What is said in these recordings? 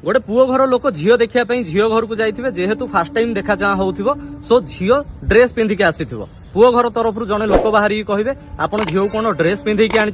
गोटे पुओ घर लोक झील देखा झील घर को जाइए जेहेतु फास्ट टाइम देखा चाह हो सो झील ड्रेस पिंधिकी आसीथिबो पुओ घर तरफ जड़े लोक बाहर कहे आप झील कौन ड्रेस पिंधेकी आनी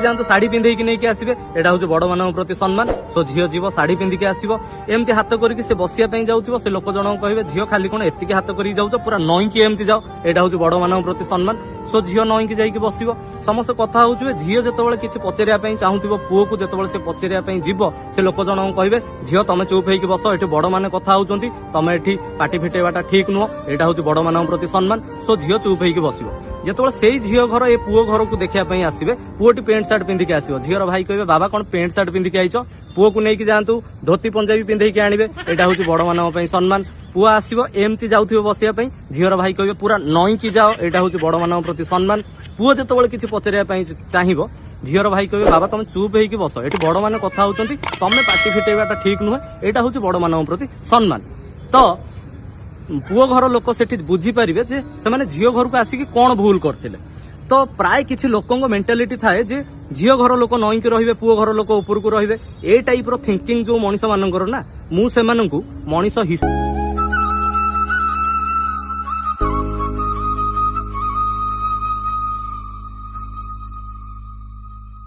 जातु शाढ़ी पिंधेकी नहीं आसवे यहाँ हूँ बड़ मान प्रति सम्मान सो झील जीव शाढ़ी पिंधिकी आसो एमती हाथ करके से बसिया जाऊँ से लोक जन कहे झील खाली कौन एति हाथ कर जाऊँ पूरा नईकी एमती जाओ यहाँ हूँ बड़ मान प्रति सम्मान सो झील नईकी जाइए बस समस्त कथा हूँ झील जो किसी पचारे चाहूब पुओ को जो से पचारे जीव से लोक जन कहे झील तुम चुप होगी बस ये बड़ मान कथा होती तुम ये पाटी फिटेवाटा ठीक नुह यहाँ हूँ बड़ मान प्रति सम्मान सो झील चुप होगी बस जो से झील घर ये पुओ घर को देखापी आसवे पुओटी पेंट सार्ट पिंधिकी आसो झील भाई कहे बाबा कौन पेंट सार्ट पिंधिकी आईच पुओ को लेकिन जातु धोती पंजाबी पिंधेकी आनबे यहाँ हूँ बड़ मान सम्मान पुओ आसो एमती जाऊे बसिया झील भाई कहे पूरा नईकी जाओ यहाँ हूँ बड़ मान प्रति सम्मान पुओ जो किसी पचारे चाहब झील भाई कहे बाबा तुम चुप होगी बस ये बड़ मान कथा होती तुम पाटी फिटेवाटा ठीक नुहे यहाँ हूँ बड़ मान प्रति सम्मान तो पुओ घर लोक से बुझीपारे जे से झील घर को आसिक कौन भूल करते तो प्राय किसी लोक मेंटालिटी थाए जे झील घर लोक नईकी रे पुओ घर लोक ऊपर को रे ए टाइप थिंकिंग जो मनीष मानकर ना मु से मनीष